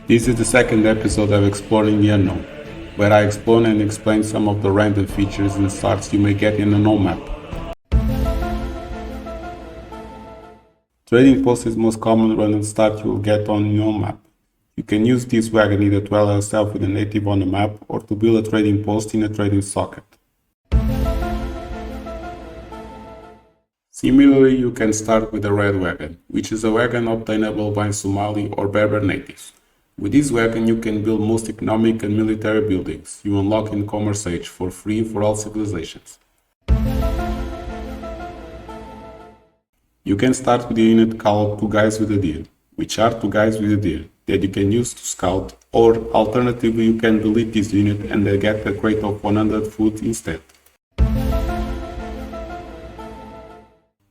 This is the second episode of Exploring the Unknown, where I explore and explain some of the random features and starts you may get in a unknown map. Trading post is the most common random start you will get on your map. You can use this wagon either to ally yourself with a native on the map or to build a trading post in a trading socket. Similarly, you can start with a red wagon, which is a wagon obtainable by Somali or Berber natives. With this wagon you can build most economic and military buildings you unlock in Commerce Age for free for all civilizations. You can start with a unit called 2 guys with a deer, which are 2 guys with a deer that you can use to scout, or alternatively you can delete this unit and get a crate of 100 food instead.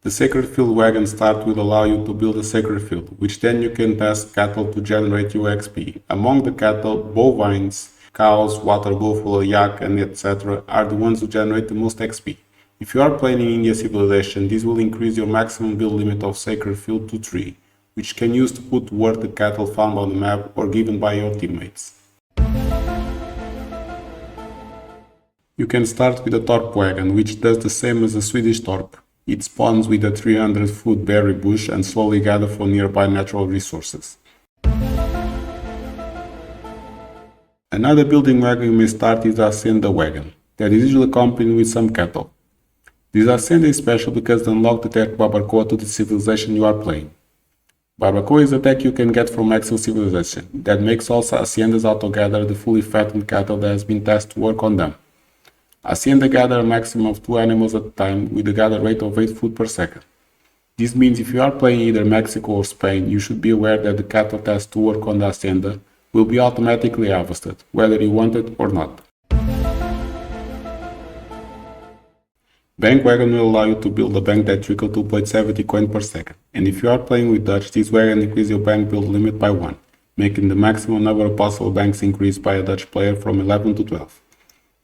The Sacred Field wagon start will allow you to build a sacred field, which then you can pass cattle to generate your XP. Among the cattle, bovines, cows, water buffalo, yak, and etc. are the ones who generate the most XP. If you are playing in India Civilization, this will increase your maximum build limit of Sacred Field to 3, which can use to put to work the cattle found on the map or given by your teammates. You can start with a Torp wagon, which does the same as a Swedish Torp. It spawns with a 300-foot berry bush and slowly gather for nearby natural resources. Another building wagon you may start is the Hacienda wagon, that is usually accompanied with some cattle. This Hacienda is special because it unlocks the tech barbacoa to the civilization you are playing. Barbacoa is a tech you can get from actual civilization, that makes all Haciendas auto-gather the fully fattened cattle that has been tasked to work on them. Hacienda gather a maximum of 2 animals at a time with a gather rate of 8 food per second. This means if you are playing either Mexico or Spain, you should be aware that the cattle tasked to work on the Hacienda will be automatically harvested, whether you want it or not. Bank wagon will allow you to build a bank that trickles 2.70 coin per second, and if you are playing with Dutch, this wagon increases your bank build limit by 1, making the maximum number of possible banks increased by a Dutch player from 11 to 12.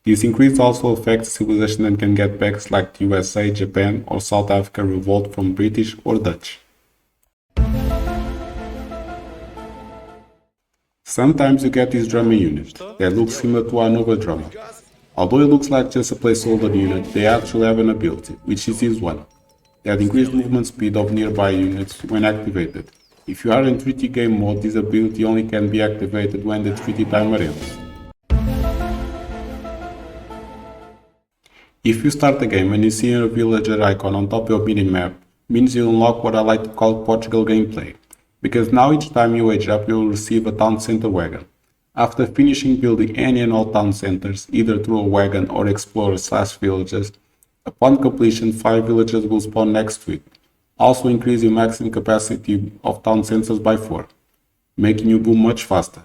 This increase also affects civilization and can get banks like the USA, Japan, or South Africa revolt from British or Dutch. Sometimes you get this drummer unit that looks similar to our Nova drummer. Although it looks like just a placeholder unit, they actually have an ability, which is this one, that increases movement speed of nearby units when activated. If you are in treaty game mode, this ability only can be activated when the treaty timer ends. If you start the game and you see a villager icon on top of your minimap, means you unlock what I like to call Portugal gameplay, because now each time you age up you will receive a town center wagon. After finishing building any and all town centers, either through a wagon or explorers/villagers, upon completion 5 villagers will spawn next to it, also increase your maximum capacity of town centers by 4, making you boom much faster.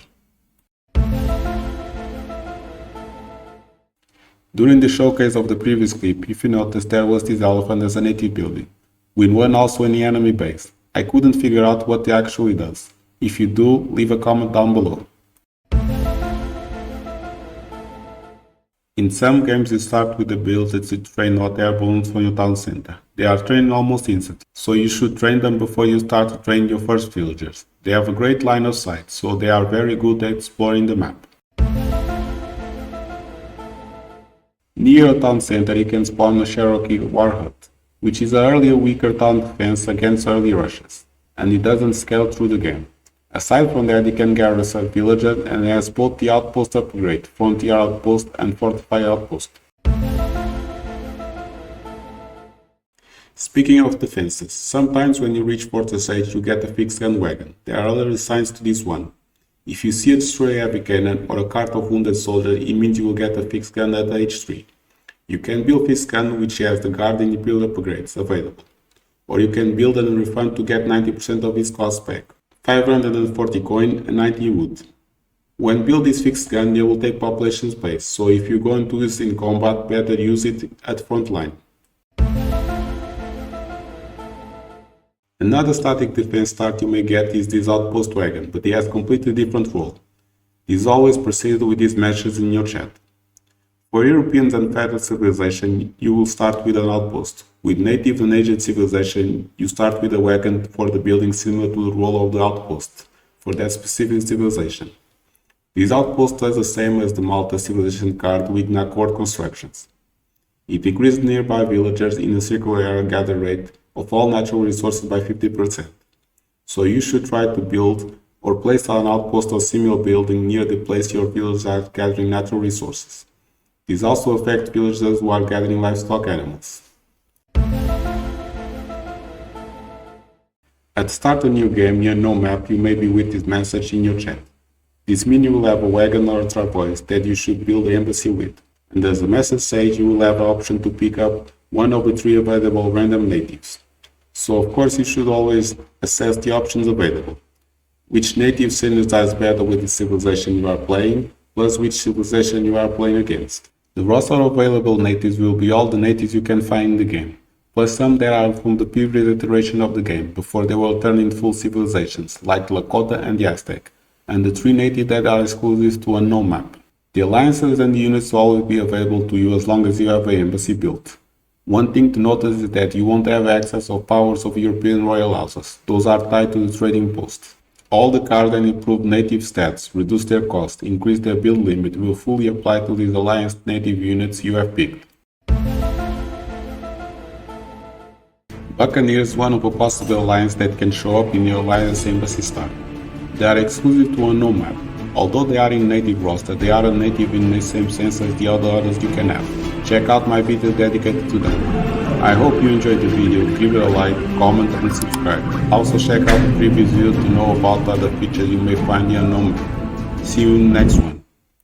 During the showcase of the previous clip, if you noticed, there was this elephant as a native building, with one also in the enemy base. I couldn't figure out what it actually does. If you do, leave a comment down below. In some games you start with the builds that you train hot air balloons from your town center. They are trained almost instantly, so you should train them before you start to train your first villagers. They have a great line of sight, so they are very good at exploring the map. Near a town center you can spawn a Cherokee War hut, which is an earlier weaker town defense against early rushes, and it doesn't scale through the game. Aside from that, you can garrison villagers and has both the outpost upgrade, frontier outpost and fortify outpost. Speaking of defenses, sometimes when you reach Fortress Age you get a fixed gun wagon. There are other designs to this one. If you see a destroy heavy cannon or a cart of wounded soldier, it means you will get a fixed gun at age 3. You can build fixed gun which has the guard and imperial upgrades available, or you can build and refund to get 90% of its cost back, 540 coin and 90 wood. When build this fixed gun, they will take population space, so if you go into use in combat, better use it at front line. Another static defense start you may get is this outpost wagon, but it has completely different role. This always proceed with these measures in your chat. For Europeans and federal civilization, you will start with an outpost. With native and Asian civilization, you start with a wagon for the building similar to the role of the outpost. for that specific civilization. This outpost does the same as the Malta civilization card Wignacourt constructions. It increased nearby villagers in a circular area gather rate of all natural resources by 50%. So you should try to build or place an outpost or similar building near the place your villagers are gathering natural resources. This also affects villagers who are gathering livestock animals. At the start of a new game near no map, you may be with this message in your chat. This menu will have a wagon or a trapeze that you should build the embassy with, and as the message says, you will have the option to pick up one of the 3 available random natives. So of course you should always assess the options available. Which native synergize better with the civilization you are playing, plus which civilization you are playing against. The roster of available natives will be all the natives you can find in the game, plus some that are from the previous iteration of the game, before they were turned into full civilizations, like the Lakota and the Aztec, and the 3 natives that are exclusive to a no map. The alliances and the units will always be available to you as long as you have an embassy built. One thing to notice is that you won't have access or powers of European royal houses, those are tied to the trading post. All the cards that improve native stats, reduce their cost, increase their build limit will fully apply to these alliance native units you have picked. Buccaneer is one of a possible alliance that can show up in your alliance embassy start. They are exclusive to a no map. Although they are in native roster, they are native in the same sense as the other others you can have. Check out my video dedicated to them. I hope you enjoyed the video, give it a like, comment and subscribe. Also check out the previous video to know about other features you may find in unknown map. See you in the next one.